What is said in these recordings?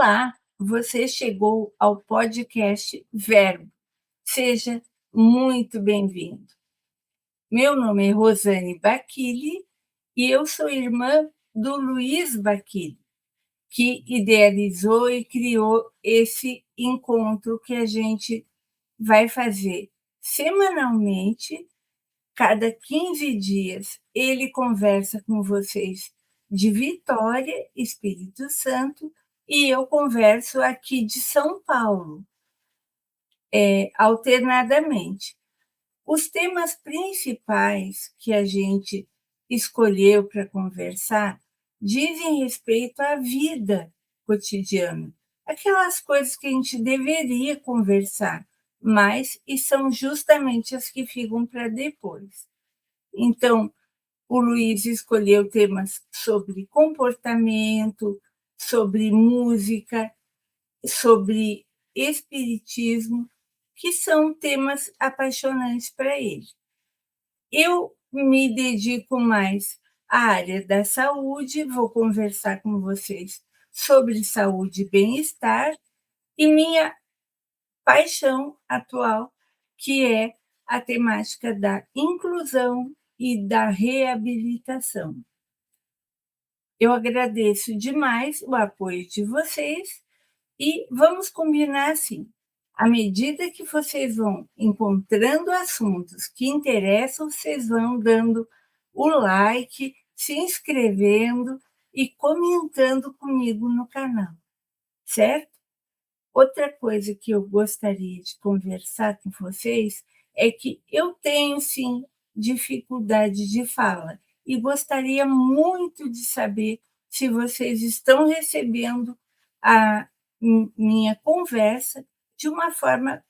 Olá, você chegou ao podcast Verbo. Seja muito bem-vindo. Meu nome é Rosane Bacchili e eu sou irmã do Luiz Bacchili, que idealizou e criou esse encontro que a gente vai fazer semanalmente, cada 15 dias. Ele conversa com vocês de Vitória, Espírito Santo, e eu converso aqui de São Paulo, alternadamente. Os temas principais que a gente escolheu para conversar dizem respeito à vida cotidiana, aquelas coisas que a gente deveria conversar, mas e são justamente as que ficam para depois. Então, o Luiz escolheu temas sobre comportamento, sobre música, sobre espiritismo, que são temas apaixonantes para ele. Eu me dedico mais à área da saúde, vou conversar com vocês sobre saúde e bem-estar, e minha paixão atual, que é a temática da inclusão e da reabilitação. Eu agradeço demais o apoio de vocês e vamos combinar assim. À medida que vocês vão encontrando assuntos que interessam, vocês vão dando o like, se inscrevendo e comentando comigo no canal, certo? Outra coisa que eu gostaria de conversar com vocês é que eu tenho, sim, dificuldade de fala e gostaria muito de saber se vocês estão recebendo a minha conversa de uma forma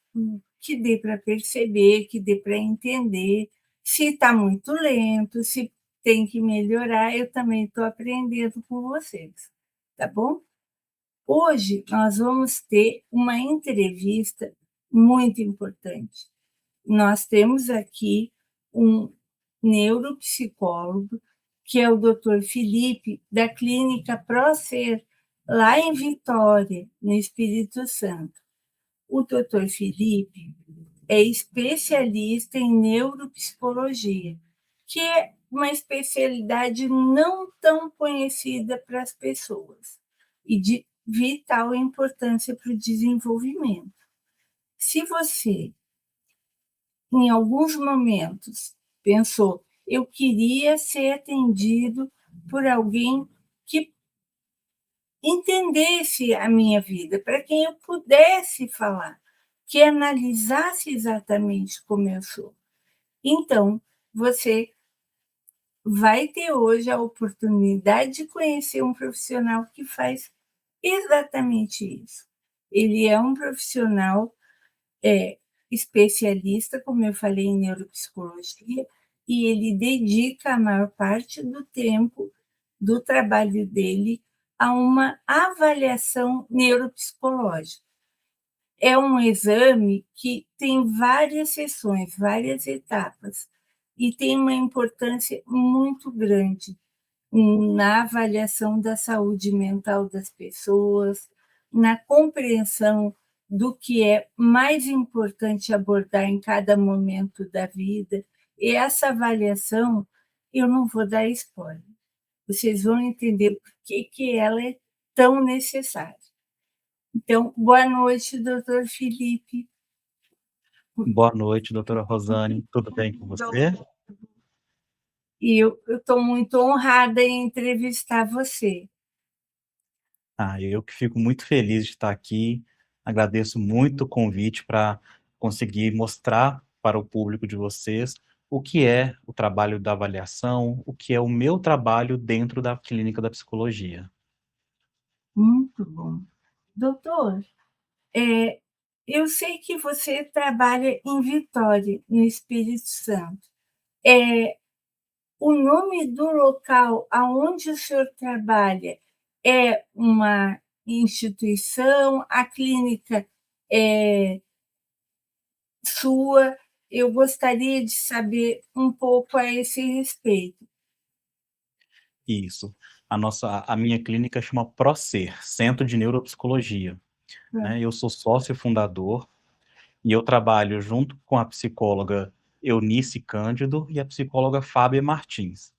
que dê para perceber, que dê para entender. Se está muito lento, se tem que melhorar, eu também estou aprendendo com vocês, tá bom? Hoje nós vamos ter uma entrevista muito importante. Nós temos aqui um neuropsicólogo, que é o Dr. Felipe, da Clínica Procer, lá em Vitória, no Espírito Santo. O Dr. Felipe é especialista em neuropsicologia, que é uma especialidade não tão conhecida para as pessoas e de vital importância para o desenvolvimento. Se você, em alguns momentos, pensou, eu queria ser atendido por alguém que entendesse a minha vida, para quem eu pudesse falar, que analisasse exatamente como eu sou. Então, você vai ter hoje a oportunidade de conhecer um profissional que faz exatamente isso. Ele é um profissional especialista, como eu falei, em neuropsicologia, e ele dedica a maior parte do tempo do trabalho dele a uma avaliação neuropsicológica. É um exame que tem várias sessões, várias etapas, e tem uma importância muito grande na avaliação da saúde mental das pessoas, na compreensão do que é mais importante abordar em cada momento da vida. E essa avaliação, eu não vou dar spoiler. Vocês vão entender por que ela é tão necessária. Então, boa noite, doutor Felipe. Boa noite, doutora Rosane. Tudo bem com você? E eu estou muito honrada em entrevistar você. Eu que fico muito feliz de estar aqui. Agradeço muito o convite para conseguir mostrar para o público de vocês o que é o trabalho da avaliação, o que é o meu trabalho dentro da clínica da psicologia. Muito bom. Doutor, eu sei que você trabalha em Vitória, no Espírito Santo. O nome do local aonde o senhor trabalha é uma instituição? A clínica é sua? Eu gostaria de saber um pouco a esse respeito. Isso. A minha clínica chama Procer, Centro de Neuropsicologia, Hã. né. Eu sou sócio fundador e eu trabalho junto com a psicóloga Eunice Cândido e a psicóloga Fábia Martins.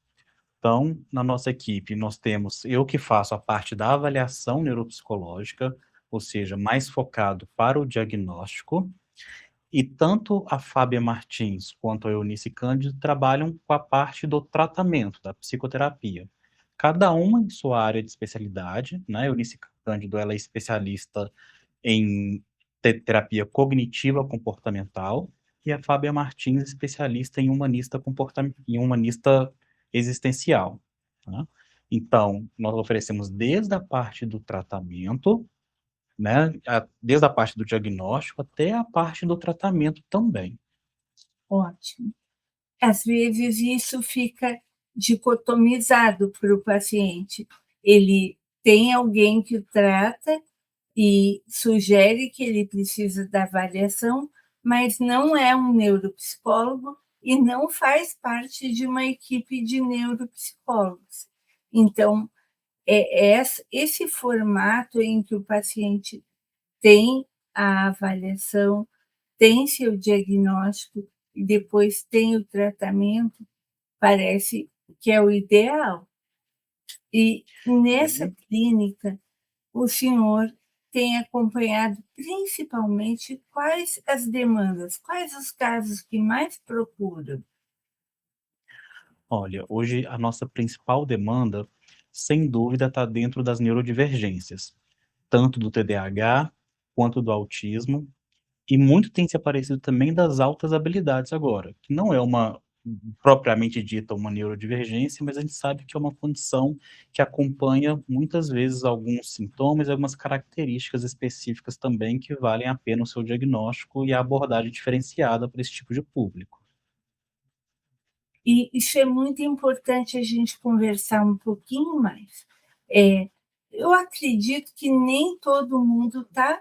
Então, na nossa equipe, nós temos eu que faço a parte da avaliação neuropsicológica, ou seja, mais focado para o diagnóstico, e tanto a Fábia Martins quanto a Eunice Cândido trabalham com a parte do tratamento, da psicoterapia. Cada uma em sua área de especialidade, né, a Eunice Cândido, ela é especialista em terapia cognitiva comportamental, e a Fábia Martins, especialista em humanista existencial, tá. Então, nós oferecemos desde a parte do tratamento, né, desde a parte do diagnóstico até a parte do tratamento também. Ótimo. Às vezes isso fica dicotomizado para o paciente. Ele tem alguém que o trata e sugere que ele precisa da avaliação, mas não é um neuropsicólogo e não faz parte de uma equipe de neuropsicólogos. Então, esse formato em que o paciente tem a avaliação, tem seu diagnóstico e depois tem o tratamento, parece que é o ideal. E nessa Uhum. clínica, o senhor tem acompanhado principalmente quais as demandas, quais os casos que mais procuram? Olha, hoje a nossa principal demanda, sem dúvida, está dentro das neurodivergências, tanto do TDAH quanto do autismo. E muito tem se aparecido também das altas habilidades agora, que não é uma propriamente dita uma neurodivergência, mas a gente sabe que é uma condição que acompanha muitas vezes alguns sintomas e algumas características específicas também que valem a pena o seu diagnóstico e a abordagem diferenciada para esse tipo de público. E isso é muito importante a gente conversar um pouquinho mais. Eh, eu acredito que nem todo mundo está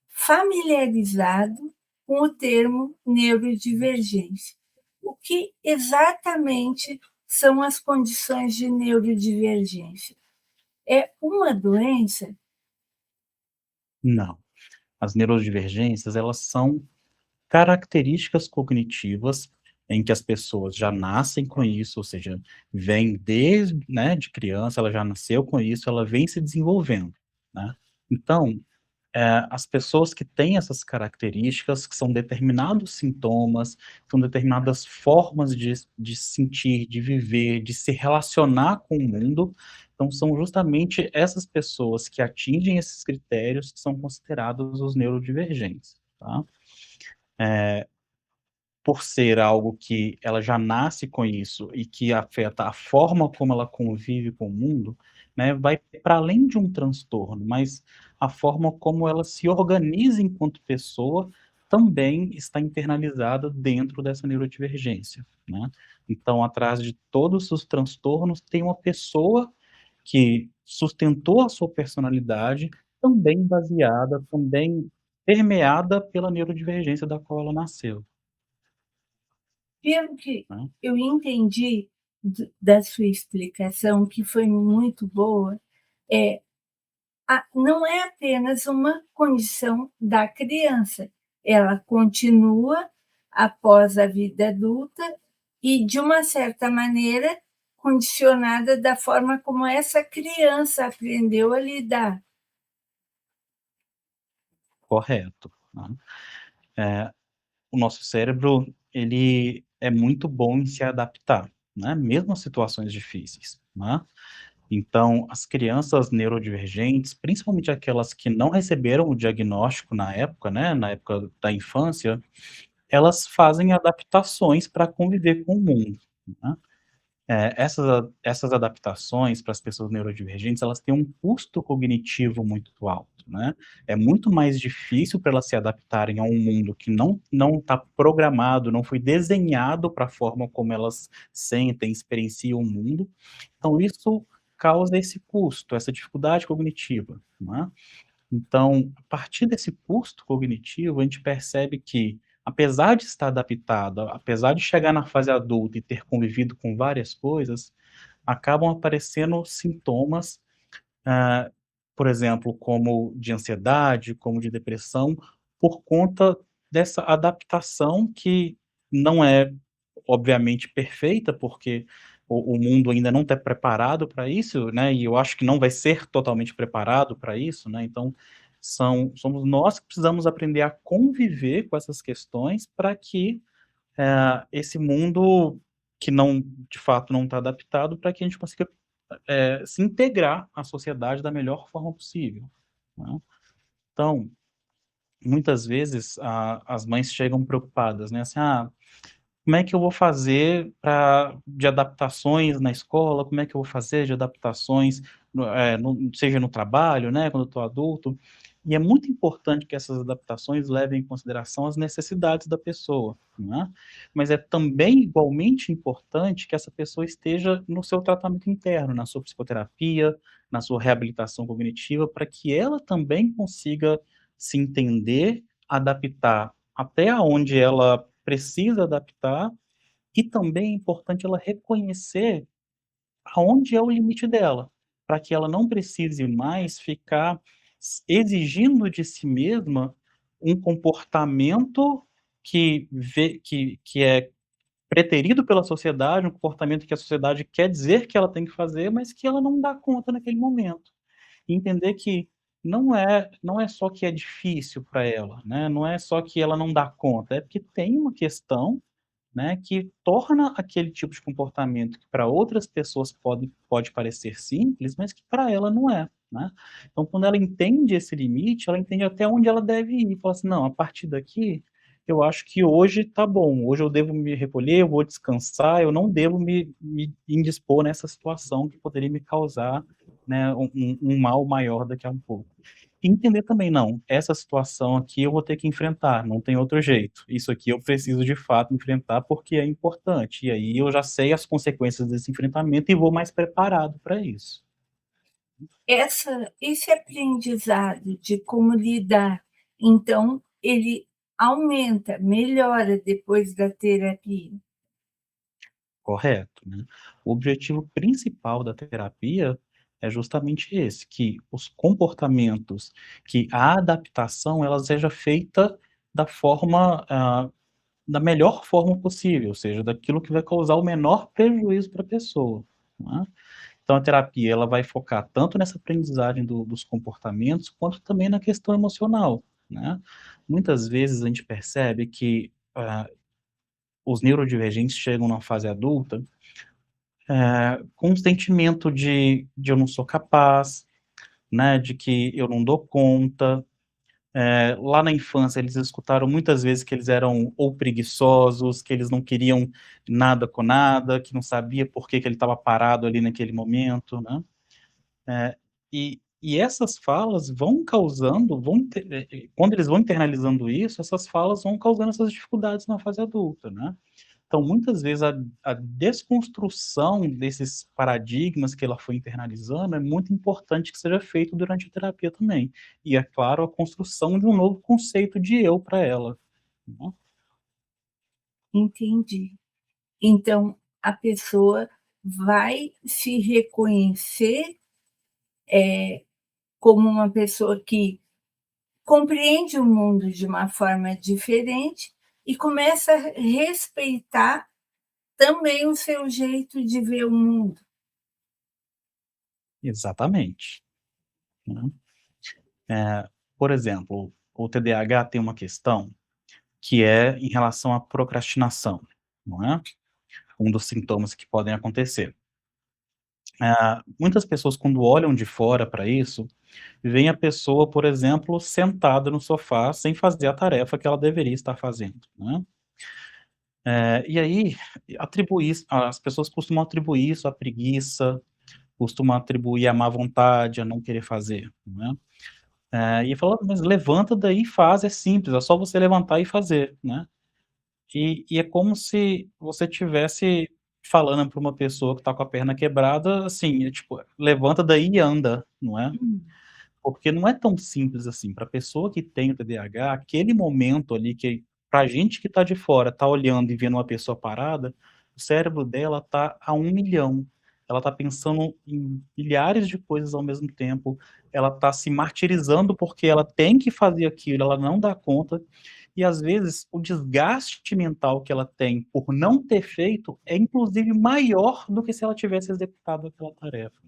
familiarizado com o termo neurodivergência. O que exatamente são as condições de neurodivergência? É uma doença? Não, as neurodivergências, elas são características cognitivas em que as pessoas já nascem com isso, ou seja, vem desde, né, de criança, ela já nasceu com isso, ela vem se desenvolvendo, né. Então, as pessoas que têm essas características, que são determinados sintomas, são determinadas formas de sentir, de viver, de se relacionar com o mundo, então são justamente essas pessoas que atingem esses critérios que são considerados os neurodivergentes, tá. Por ser algo que ela já nasce com isso e que afeta a forma como ela convive com o mundo, né, vai para além de um transtorno, mas a forma como ela se organiza enquanto pessoa também está internalizada dentro dessa neurodivergência, né. Então, atrás de todos os transtornos tem uma pessoa que sustentou a sua personalidade, também baseada, também permeada pela neurodivergência da qual ela nasceu, Pelo que né. eu entendi da sua explicação, que foi muito boa, é não é apenas uma condição da criança, ela continua após a vida adulta e, de uma certa maneira, condicionada da forma como essa criança aprendeu a lidar. Correto, né. O nosso cérebro, ele é muito bom em se adaptar, né, mesmo a situações difíceis, né. Então, as crianças neurodivergentes, principalmente aquelas que não receberam o diagnóstico na época, né, na época da infância, elas fazem adaptações para conviver com o mundo, né. Essas adaptações para as pessoas neurodivergentes, elas têm um custo cognitivo muito alto, né. É muito mais difícil para elas se adaptarem a um mundo que não está programado, não foi desenhado para a forma como elas sentem, experienciam o mundo. Então isso causa esse custo, essa dificuldade cognitiva, né. Então, a partir desse custo cognitivo, a gente percebe que, apesar de estar adaptada, apesar de chegar na fase adulta e ter convivido com várias coisas, acabam aparecendo sintomas, ah, por exemplo, como de ansiedade, como de depressão, por conta dessa adaptação que não é, obviamente, perfeita, porque o mundo ainda não está preparado para isso, né, e eu acho que não vai ser totalmente preparado para isso, né, então somos nós que precisamos aprender a conviver com essas questões para que, esse mundo que não de fato não está adaptado, para que a gente consiga se integrar à sociedade da melhor forma possível, né. Então, muitas vezes as mães chegam preocupadas, né, assim: "Ah, como é que eu vou fazer pra de adaptações na escola, como é que eu vou fazer de adaptações seja no trabalho, né, quando eu estou adulto". E é muito importante que essas adaptações levem em consideração as necessidades da pessoa, né, mas é também igualmente importante que essa pessoa esteja no seu tratamento interno, na sua psicoterapia, na sua reabilitação cognitiva, para que ela também consiga se entender, adaptar até aonde ela precisa adaptar, e também é importante ela reconhecer aonde é o limite dela, para que ela não precise mais ficar exigindo de si mesma um comportamento que é preterido pela sociedade, um comportamento que a sociedade quer dizer que ela tem que fazer, mas que ela não dá conta naquele momento. E entender que não é só que é difícil para ela, né, não é só que ela não dá conta, é porque tem uma questão, né, que torna aquele tipo de comportamento que para outras pessoas pode parecer simples, mas que para ela não é, né. Então quando ela entende esse limite, ela entende até onde ela deve ir, fala assim: "Não, a partir daqui, eu acho que hoje tá bom, hoje eu devo me recolher, eu vou descansar, eu não devo me indispor nessa situação que poderia me causar, né, um mal maior daqui a um pouco". E entender também, não, essa situação aqui eu vou ter que enfrentar, não tem outro jeito. Isso aqui eu preciso de fato enfrentar, porque é importante. E aí eu já sei as consequências desse enfrentamento e vou mais preparado para isso. Esse aprendizado de como lidar, então, ele aumenta, melhora depois da terapia. Correto, né. O objetivo principal da terapia é justamente esse, que os comportamentos, que a adaptação ela seja feita da forma, da melhor forma possível, ou seja, daquilo que vai causar o menor prejuízo para a pessoa, né. Então a terapia ela vai focar tanto nessa aprendizagem dos comportamentos, quanto também na questão emocional, né. Muitas vezes a gente percebe que, os neurodivergentes chegam numa fase adulta, com um sentimento de eu não sou capaz, né, de que eu não dou conta. Lá na infância eles escutaram muitas vezes que eles eram ou preguiçosos, que eles não queriam nada com nada, que não sabia por que que ele estava parado ali naquele momento, né. Eh, e essas falas vão causando vão inte quando eles vão internalizando isso, essas falas vão causando essas dificuldades na fase adulta, né. Então muitas vezes a desconstrução desses paradigmas que ela foi internalizando é muito importante que seja feito durante a terapia também. E é claro, a construção de um novo conceito de eu para ela, né. Entendi. Então, a pessoa vai se reconhecer como uma pessoa que compreende o mundo de uma forma diferente e começa a respeitar também o seu jeito de ver o mundo. Exatamente, né. Por exemplo, o TDAH tem uma questão que é em relação à procrastinação, não é? Um dos sintomas que podem acontecer. Muitas pessoas quando olham de fora para isso, veem a pessoa, por exemplo, sentada no sofá sem fazer a tarefa que ela deveria estar fazendo, né. E aí, atribuir isso as pessoas costumam atribuir isso à preguiça, costumam atribuir à má vontade, a não querer fazer, né. E fala: "Mas levanta daí e faz, é simples, é só você levantar e fazer", né. E é como se você tivesse falando para uma pessoa que está com a perna quebrada, assim, tipo: "Levanta daí e anda", não é. Hum. Porque não é tão simples assim, pra pessoa que tem o TDAH, aquele momento ali que pra gente que tá de fora, tá olhando e vendo uma pessoa parada, o cérebro dela tá a 1.000.000. ela está pensando em milhares de coisas ao mesmo tempo, ela está se martirizando porque ela tem que fazer aquilo, ela não dá conta, e às vezes o desgaste mental que ela tem por não ter feito é inclusive maior do que se ela tivesse executado aquela tarefa,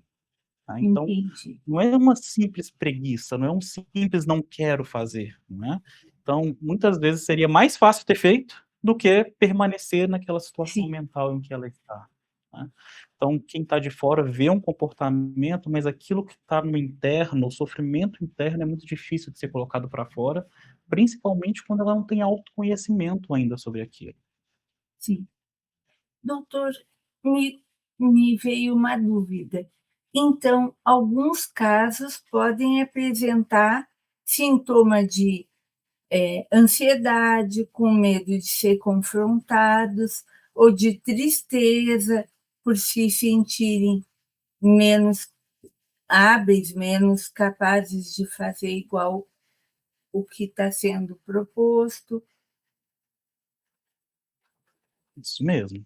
tá. Então, entendi. não é uma simples preguiça, não é um simples "não quero fazer", não é. Então, muitas vezes seria mais fácil ter feito, do que permanecer naquela situação Sim, mental em que ela está, né. Então, quem está de fora vê um comportamento, mas aquilo que está no interno, o sofrimento interno é muito difícil de ser colocado para fora, principalmente quando ela não tem autoconhecimento ainda sobre aquilo. sim. Doutor, me veio uma dúvida. Então, alguns casos podem apresentar sintoma de, ansiedade, com medo de ser confrontados, ou de tristeza, por se sentirem menos hábeis, menos capazes de fazer igual o que está sendo proposto. Isso mesmo.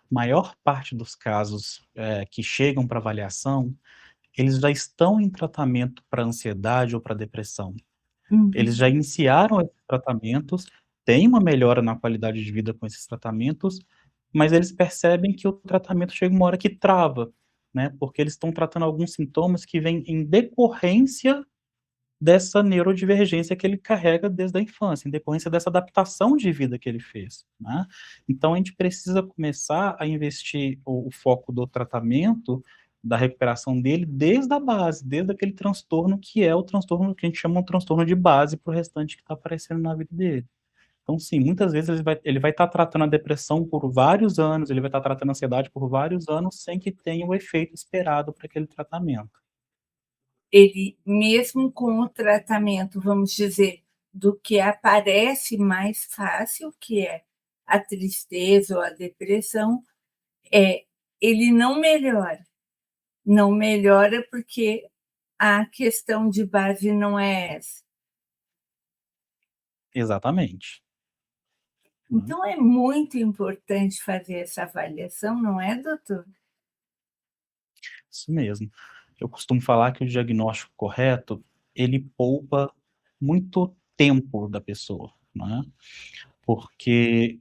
Maior parte dos casos, que chegam para avaliação, eles já estão em tratamento para ansiedade ou para depressão. Eles Uhum. já iniciaram esses tratamentos, têm uma melhora na qualidade de vida com esses tratamentos, mas eles percebem que o tratamento chega uma hora que trava, né, porque eles estão tratando alguns sintomas que vêm em decorrência dessa neurodivergência que ele carrega desde a infância, em decorrência dessa adaptação de vida que ele fez, né. Então a gente precisa começar a investir o foco do tratamento, da recuperação dele desde a base, desde aquele transtorno que é o transtorno que a gente chama um transtorno de base para o restante que está aparecendo na vida dele. Então sim, muitas vezes ele vai estar tratando a depressão por vários anos, ele vai estar tratando a ansiedade por vários anos, sem que tenha o efeito esperado para aquele tratamento. Ele, mesmo com o tratamento, vamos dizer, do que aparece mais fácil, que é a tristeza ou a depressão, é ele não melhora. Não melhora porque a questão de base não é essa. Exatamente, né. Então é muito importante fazer essa avaliação, não é, doutor? Isso mesmo. Eu costumo falar que o diagnóstico correto, ele poupa muito tempo da pessoa, né, porque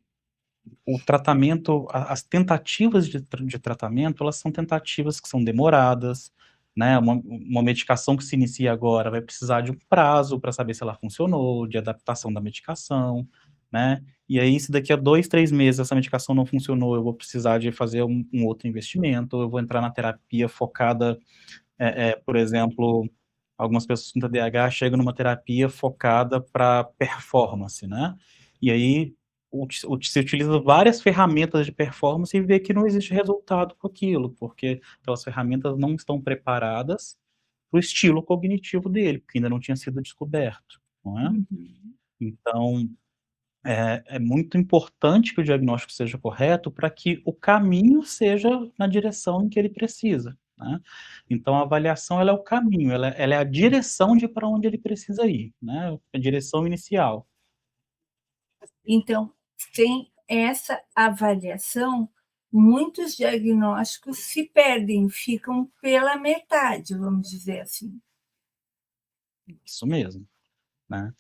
o tratamento as tentativas de tratamento, elas são tentativas que são demoradas, né, uma medicação que se inicia agora vai precisar de um prazo para saber se ela funcionou, de adaptação da medicação, né, e aí se daqui a 2, 3 meses essa medicação não funcionou, eu vou precisar de fazer um outro investimento, eu vou entrar na terapia focada por exemplo, algumas pessoas com TDAH chegam numa terapia focada para performance, né, e aí se utiliza várias ferramentas de performance e vê que não existe resultado com aquilo, porque aquelas ferramentas não estão preparadas para o estilo cognitivo dele, porque ainda não tinha sido descoberto, não é. Uhum. Então, é muito importante que o diagnóstico seja correto para que o caminho seja na direção em que ele precisa, né. Então a avaliação ela é o caminho, ela é a direção de para onde ele precisa ir, né, a direção inicial. Então, sem essa avaliação, muitos diagnósticos se perdem, ficam pela metade, vamos dizer assim. Isso mesmo, né.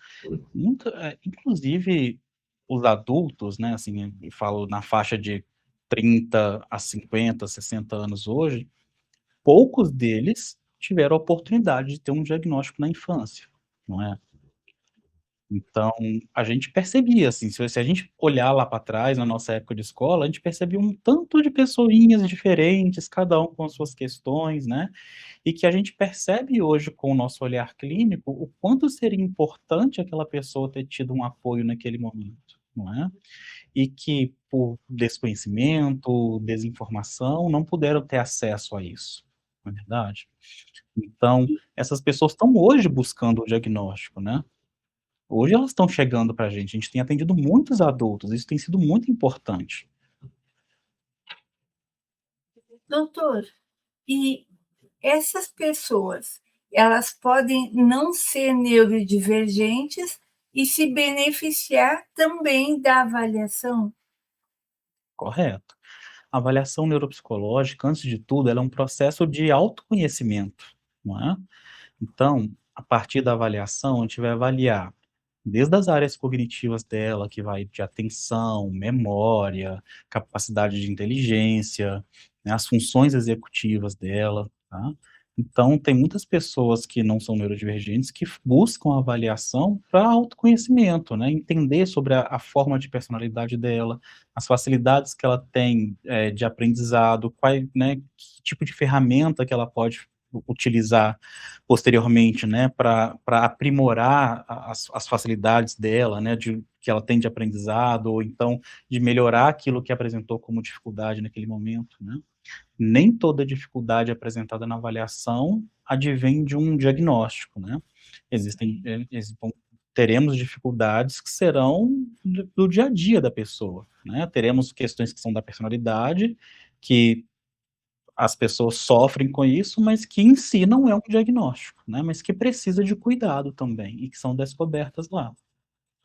Inclusive os adultos, né, assim, eu falo na faixa de 30 a 50, 60 anos hoje, poucos deles tiveram a oportunidade de ter um diagnóstico na infância, não é. Então, a gente percebia, assim, se a gente olhar lá para trás, na nossa época de escola, a gente percebia um tanto de pessoinhas diferentes, cada um com as suas questões, né, e que a gente percebe hoje com o nosso olhar clínico, o quanto seria importante aquela pessoa ter tido um apoio naquele momento, não é. E que por desconhecimento, desinformação, não puderam ter acesso a isso, não é verdade? Então, essas pessoas estão hoje buscando o diagnóstico, né. Hoje elas estão chegando para a gente tem atendido muitos adultos, isso tem sido muito importante. Doutor, e essas pessoas, elas podem não ser neurodivergentes e se beneficiar também da avaliação? Correto. A avaliação neuropsicológica, antes de tudo, ela é um processo de autoconhecimento, não é? Então, a partir da avaliação, a gente vai avaliar desde as áreas cognitivas dela, que vai de atenção, memória, capacidade de inteligência, né, as funções executivas dela, tá. Então tem muitas pessoas que não são neurodivergentes que buscam avaliação para autoconhecimento, né, entender sobre a forma de personalidade dela, as facilidades que ela tem, de aprendizado, quais, né, que tipo de ferramenta que ela pode utilizar posteriormente, né, para aprimorar as facilidades dela, né, de que ela tem de aprendizado, ou então de melhorar aquilo que apresentou como dificuldade naquele momento, né. Nem toda dificuldade apresentada na avaliação advém de um diagnóstico, né. Existem, bom, teremos dificuldades que serão do dia a dia da pessoa, né, teremos questões que são da personalidade, que as pessoas sofrem com isso, mas que em si não é um diagnóstico, né, mas que precisa de cuidado também e que são descobertas lá.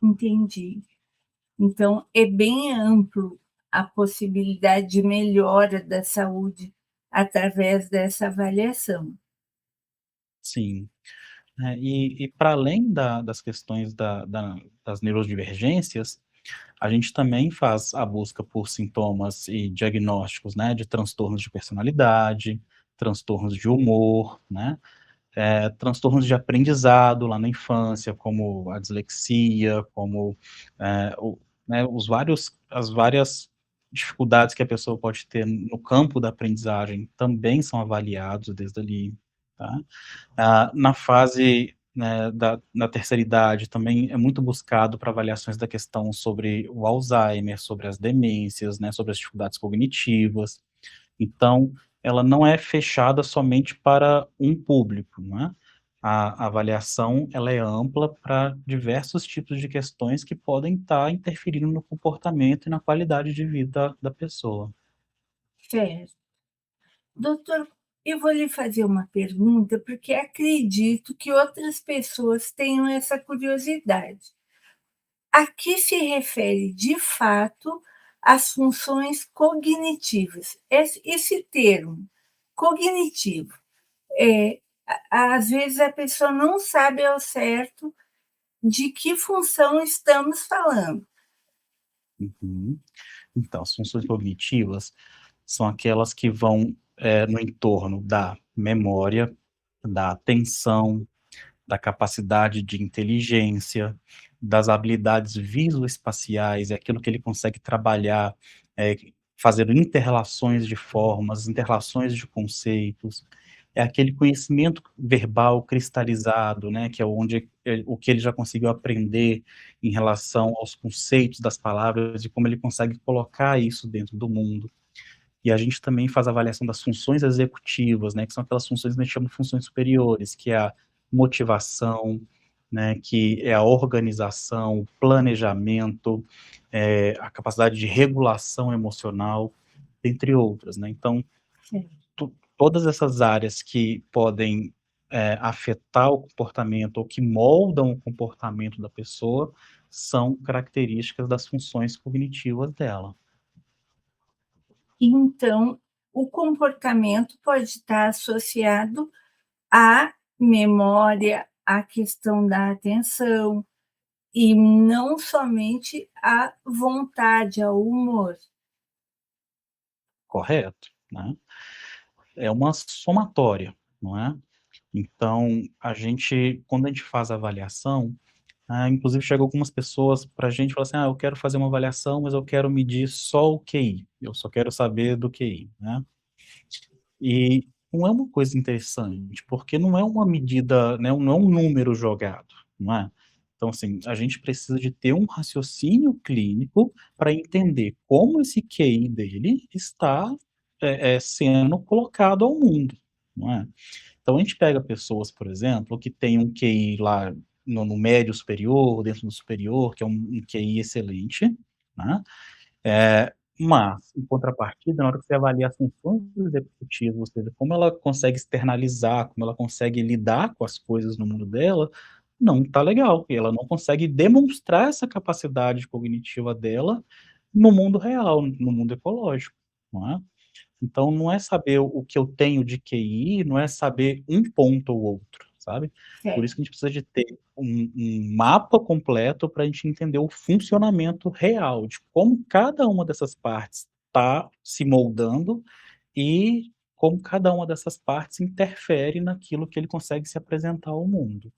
Entendi. Então, é bem amplo a possibilidade de melhora da saúde através dessa avaliação. Sim. E para além das questões das neurodivergências, a gente também faz a busca por sintomas e diagnósticos, né, de transtornos de personalidade, transtornos de humor, né, transtornos de aprendizado lá na infância, como a dislexia, como, o né, as várias dificuldades que a pessoa pode ter no campo da aprendizagem também são avaliados desde ali, tá. Na fase, né, na terceira idade também é muito buscado para avaliações da questão sobre o Alzheimer, sobre as demências, né, sobre as dificuldades cognitivas. Então, ela não é fechada somente para um público, não é. A avaliação, ela é ampla para diversos tipos de questões que podem estar interferindo no comportamento e na qualidade de vida da pessoa. Certo. Doutor, eu vou lhe fazer uma pergunta, porque acredito que outras pessoas tenham essa curiosidade. A que se refere, de fato, as funções cognitivas? Esse termo, cognitivo, às vezes a pessoa não sabe ao certo de que função estamos falando. Uhum. Então, as funções cognitivas são aquelas que vão, no entorno da memória, da atenção, da capacidade de inteligência, das habilidades visoespaciais, é aquilo que ele consegue trabalhar, eh, fazendo interrelações de formas, interrelações de conceitos. É aquele conhecimento verbal cristalizado, né, que é onde, o que ele já conseguiu aprender em relação aos conceitos das palavras e como ele consegue colocar isso dentro do mundo. E a gente também faz avaliação das funções executivas, né, que são aquelas funções que a gente chama de funções superiores, que é a motivação, né, que é a organização, o planejamento, a capacidade de regulação emocional, entre outras, né. Então, todas essas áreas que podem, afetar o comportamento ou que moldam o comportamento da pessoa, são características das funções cognitivas dela. Então, o comportamento pode estar associado à memória, à questão da atenção, e não somente à vontade, ao humor. Correto, né. É uma somatória, não é. Então, quando a gente faz a avaliação, inclusive chega algumas pessoas para a gente e falam assim: "Ah, eu quero fazer uma avaliação, mas eu quero medir só o QI, eu só quero saber do QI", né. E não é uma coisa interessante, porque não é uma medida, né, não é um número jogado, não é. Então, assim, a gente precisa de ter um raciocínio clínico para entender como esse QI dele está, sendo colocado ao mundo, não é. Então a gente pega pessoas, por exemplo, que têm um QI lá no médio superior, dentro do superior, que é um QI excelente, né, mas, em contrapartida, na hora que você avalia as funções executivas, ou seja, como ela consegue externalizar, como ela consegue lidar com as coisas no mundo dela, não está legal, e ela não consegue demonstrar essa capacidade cognitiva dela no mundo real, no mundo ecológico, não é? Então não é saber o que eu tenho de QI, não é saber um ponto ou outro, sabe. Por certo. isso que a gente precisa de ter um mapa completo para a gente entender o funcionamento real de como cada uma dessas partes está se moldando e como cada uma dessas partes interfere naquilo que ele consegue se apresentar ao mundo.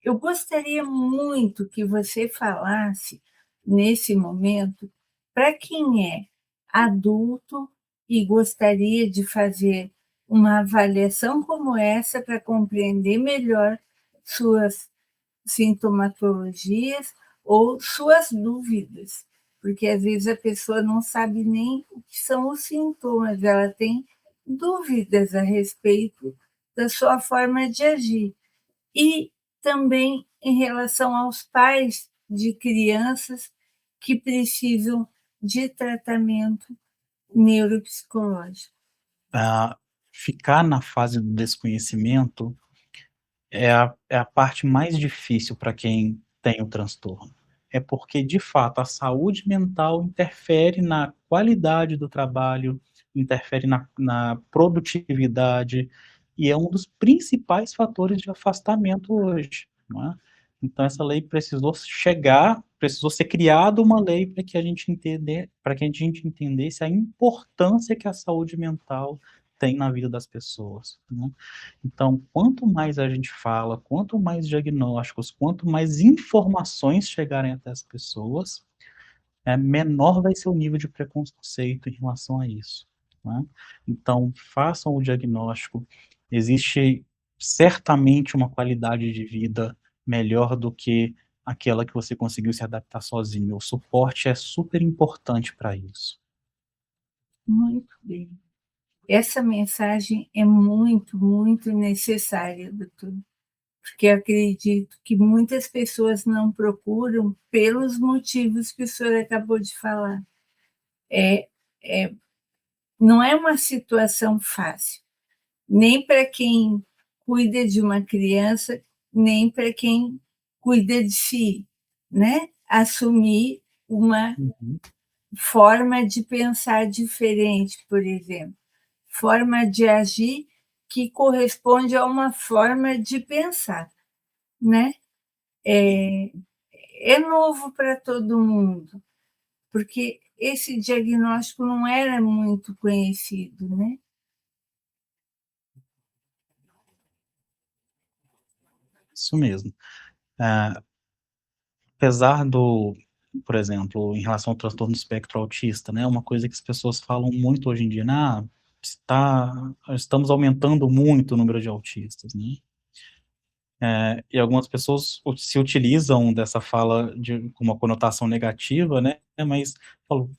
Eu gostaria muito que você falasse, nesse momento, para quem é adulto e gostaria de fazer uma avaliação como essa para compreender melhor suas sintomatologias ou suas dúvidas, porque às vezes a pessoa não sabe nem o que são os sintomas, ela tem dúvidas a respeito da sua forma de agir. E também em relação aos pais de crianças que precisam de tratamento neuropsicológico. Ah, ficar na fase do desconhecimento é a parte mais difícil para quem tem o transtorno. É porque, de fato, a saúde mental interfere na qualidade do trabalho, interfere na produtividade, e é um dos principais fatores de afastamento hoje, não é. Então essa lei precisou ser criada uma lei para que a gente entendesse a importância que a saúde mental tem na vida das pessoas, né. Então, quanto mais a gente fala, quanto mais diagnósticos, quanto mais informações chegarem até as pessoas, menor vai ser o nível de preconceito em relação a isso, né. Então, façam o diagnóstico. Existe certamente uma qualidade de vida melhor do que aquela que você conseguiu se adaptar sozinho. O suporte é super importante para isso. Muito bem. Essa mensagem é muito, muito necessária, doutor, porque eu acredito que muitas pessoas não procuram pelos motivos que o senhor acabou de falar. É, é, não é uma situação fácil, nem para quem cuida de uma criança, nem para quem cuida de si, né? Assumir uma Uhum. forma de pensar diferente, por exemplo, forma de agir que corresponde a uma forma de pensar, né? É novo para todo mundo, porque esse diagnóstico não era muito conhecido, né? Isso mesmo. Ah, apesar do por exemplo, em relação ao transtorno do espectro autista, né, uma coisa que as pessoas falam muito hoje em dia, né: "Ah, estamos aumentando muito o número de autistas", né. E algumas pessoas se utilizam dessa fala com uma conotação negativa, né, mas falo: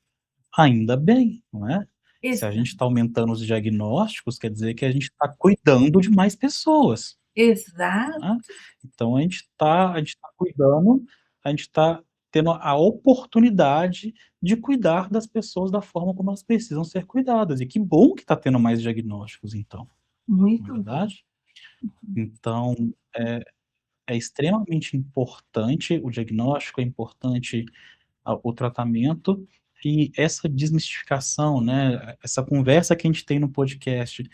"Ainda bem", não é. Se a gente Exa está aumentando os diagnósticos, quer dizer que a gente está cuidando de mais pessoas. exato, Né. Então a gente tá cuidando, a gente está tendo a oportunidade de cuidar das pessoas da forma como elas precisam ser cuidadas, e que bom que está tendo mais diagnósticos então, não é muito bom. verdade? Então, é é extremamente importante o diagnóstico, é importante o tratamento e essa desmistificação, né, essa conversa que a gente tem no podcast,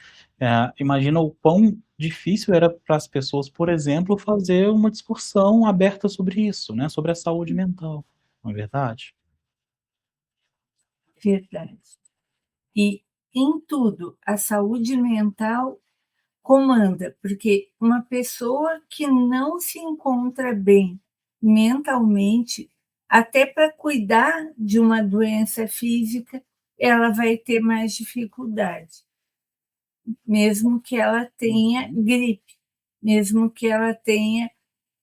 imagina o quão difícil era para as pessoas, por exemplo, fazer uma discussão aberta sobre isso, né, sobre a saúde mental, não é verdade? Verdade. E em tudo, a saúde mental comanda, porque uma pessoa que não se encontra bem mentalmente, até para cuidar de uma doença física, ela vai ter mais dificuldade, mesmo que ela tenha Uhum, gripe, mesmo que ela tenha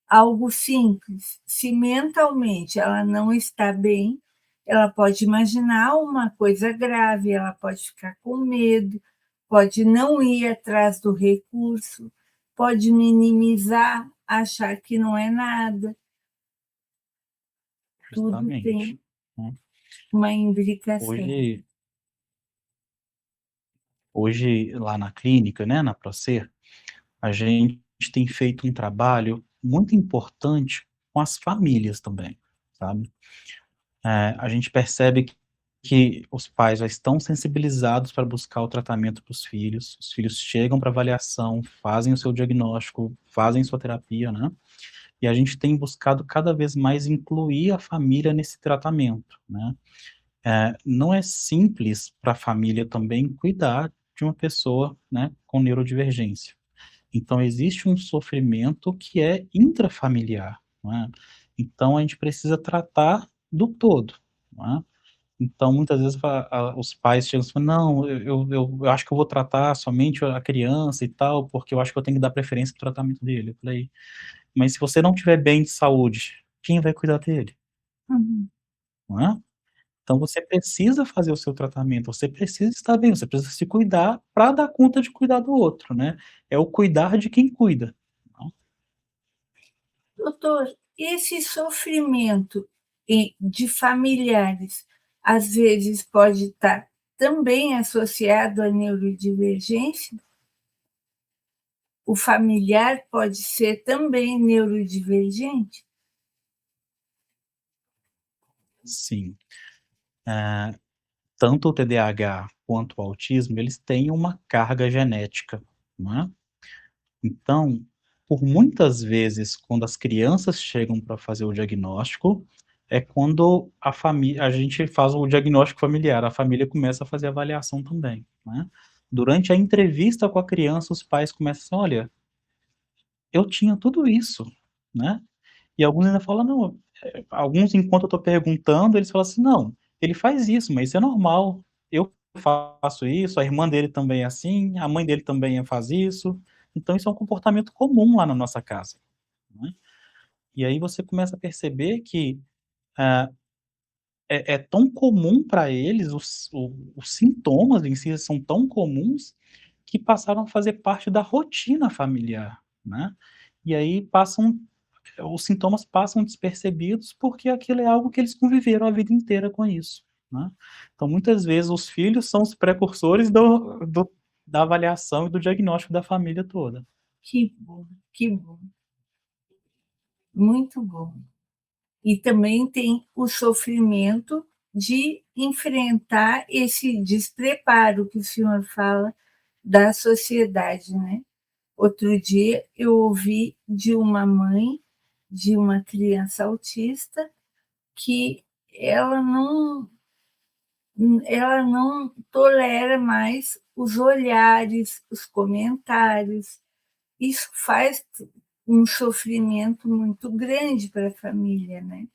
algo simples. Se mentalmente ela não está bem, ela pode imaginar uma coisa grave, ela pode ficar com medo, pode não ir atrás do recurso, pode minimizar, achar que não é nada. Tudo justamente, tem né. uma imbricação. Hoje hoje lá na clínica, né, na Procer, a gente tem feito um trabalho muito importante com as famílias também, sabe. A gente percebe que os pais já estão sensibilizados para buscar o tratamento para os filhos chegam para avaliação, fazem o seu diagnóstico, fazem sua terapia, né, e a gente tem buscado cada vez mais incluir a família nesse tratamento, né. Não é simples para a família também cuidar de uma pessoa, né, com neurodivergência. Então existe um sofrimento que é intrafamiliar, não é. Então a gente precisa tratar do todo, não é. Então muitas vezes os pais chegam e falam: "Não, eu acho que eu vou tratar somente a criança e tal, porque eu acho que eu tenho que dar preferência para o tratamento dele". Eu falei: "Mas se você não estiver bem de saúde, quem vai cuidar dele?", Uhum. não é. Então você precisa fazer o seu tratamento, você precisa estar bem, você precisa se cuidar para dar conta de cuidar do outro, né. É o cuidar de quem cuida, não. Doutor, esse sofrimento de familiares, às vezes pode estar também associado à neurodivergência? O familiar pode ser também neurodivergente? Sim. Ah, tanto o TDAH quanto o autismo, eles têm uma carga genética, não é. Então, por muitas vezes, quando as crianças chegam para fazer o diagnóstico, é quando a gente faz o diagnóstico familiar, a família começa a fazer a avaliação também, né. Durante a entrevista com a criança, os pais começam assim: "Olha, eu tinha tudo isso", né. E alguns ainda falam: "Não", alguns enquanto eu estou perguntando, eles falam assim: "Não, ele faz isso, mas isso é normal, eu faço isso, a irmã dele também é assim, a mãe dele também faz isso, então isso é um comportamento comum lá na nossa casa", né. E aí você começa a perceber que, ah, é tão comum para eles, os sintomas em si são tão comuns, que passaram a fazer parte da rotina familiar, né. E aí os sintomas passam despercebidos, porque aquilo é algo que eles conviveram a vida inteira com isso, né. Então muitas vezes os filhos são os precursores da avaliação e do diagnóstico da família toda. Que bom, muito bom. E também tem o sofrimento de enfrentar esse despreparo que o senhor fala da sociedade, né. Outro dia eu ouvi de uma mãe de uma criança autista que ela não ela não tolera mais os olhares, os comentários. Isso faz um sofrimento muito grande para a família, né.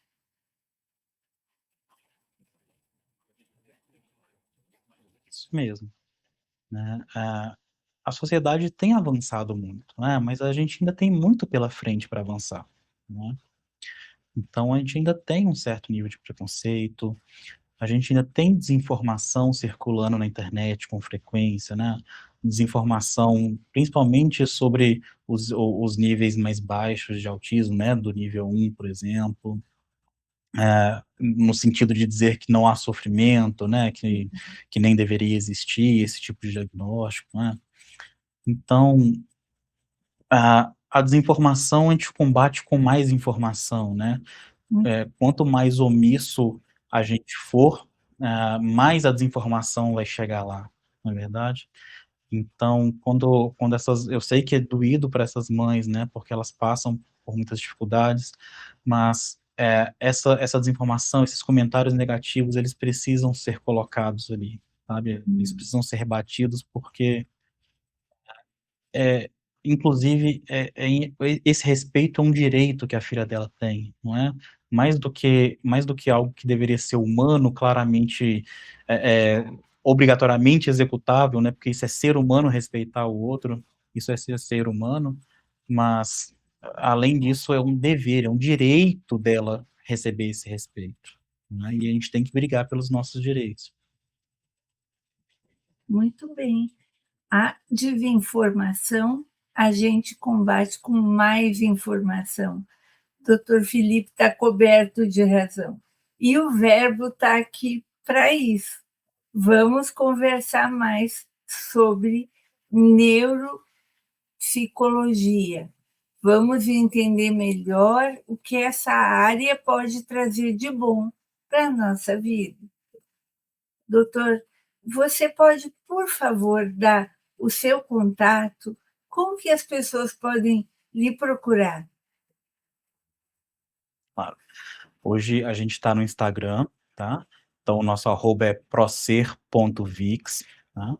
Isso mesmo, né. A sociedade tem avançado muito, né, mas a gente ainda tem muito pela frente para avançar, né. Então a gente ainda tem um certo nível de preconceito, a gente ainda tem desinformação circulando na internet com frequência, né, desinformação principalmente sobre os níveis mais baixos de autismo, né, do nível 1, por exemplo, no sentido de dizer que não há sofrimento, né, que nem deveria existir esse tipo de diagnóstico, né. Então, a desinformação a gente combate com mais informação, né. Hum, Quanto mais omisso a gente for, mais a desinformação vai chegar lá, não é verdade? Então, quando essas eu sei que é doído para essas mães, né, porque elas passam por muitas dificuldades, mas, essa desinformação, esses comentários negativos, eles precisam ser colocados ali, sabe, eles hum, precisam ser rebatidos, porque é, inclusive, esse respeito é um direito que a filha dela tem, não é? Mais do que algo que deveria ser humano, claramente, obrigatoriamente executável, né, porque isso é ser humano respeitar o outro, isso é ser humano, mas, além disso, é um dever, é um direito dela receber esse respeito, né, e a gente tem que brigar pelos nossos direitos. muito bem. A desinformação, a gente combate com mais informação. Doutor Felipe está coberto de razão. E o verbo está aqui para isso. Vamos conversar mais sobre neuropsicologia. Vamos entender melhor o que essa área pode trazer de bom para a nossa vida. Doutor, você pode, por favor, dar o seu contato? Como que as pessoas podem lhe procurar? Claro. Hoje a gente está no Instagram, tá? Então o nosso arroba é procer.vix, tá?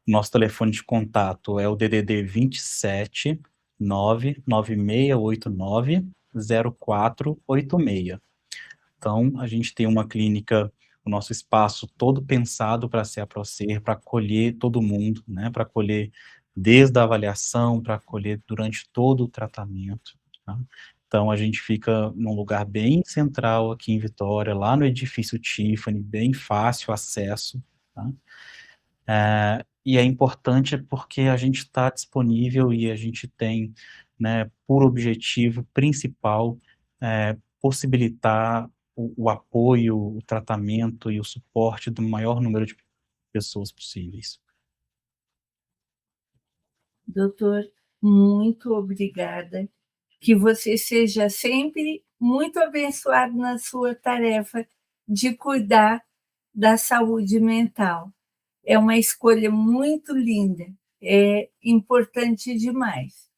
Nosso telefone de contato é o DDD 27 99689 0486. Então, a gente tem uma clínica, o nosso espaço todo pensado para ser a Procer, para acolher todo mundo, né? Para acolher desde a avaliação, para acolher durante todo o tratamento, tá? Então, a gente fica num lugar bem central aqui em Vitória, lá no edifício Tiffany, bem fácil acesso, tá? E é importante porque a gente está disponível e a gente tem, né, por objetivo principal, possibilitar o apoio, o tratamento e o suporte do maior número de pessoas possíveis. Doutor, muito obrigada. Que você seja sempre muito abençoado na sua tarefa de cuidar da saúde mental. É uma escolha muito linda, é importante demais.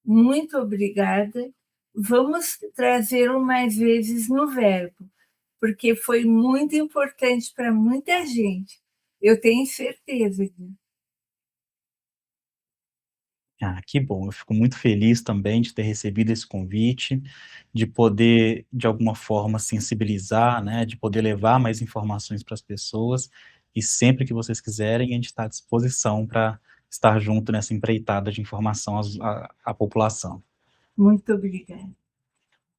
Muito obrigada. Vamos trazê-lo mais vezes no Verbo, porque foi muito importante para muita gente. Eu tenho certeza disso. Ah, que bom, eu fico muito feliz também de ter recebido esse convite, de poder, de alguma forma, sensibilizar, né, de poder levar mais informações para as pessoas, e sempre que vocês quiserem, a gente está à disposição para estar junto nessa empreitada de informação à população. Muito obrigada.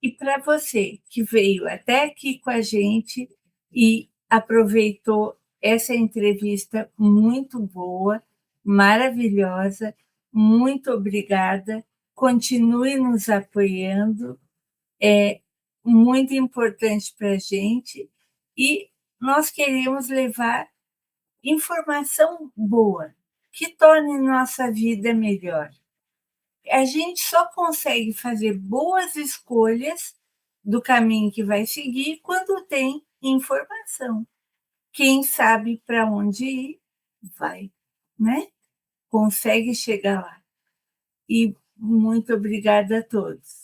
E para você que veio até aqui com a gente e aproveitou essa entrevista muito boa, maravilhosa, muito obrigada. Continue nos apoiando, é muito importante para a gente e nós queremos levar informação boa, que torne nossa vida melhor. A gente só consegue fazer boas escolhas do caminho que vai seguir quando tem informação. Quem sabe para onde ir, vai, né? Consegue chegar lá. E muito obrigada a todos.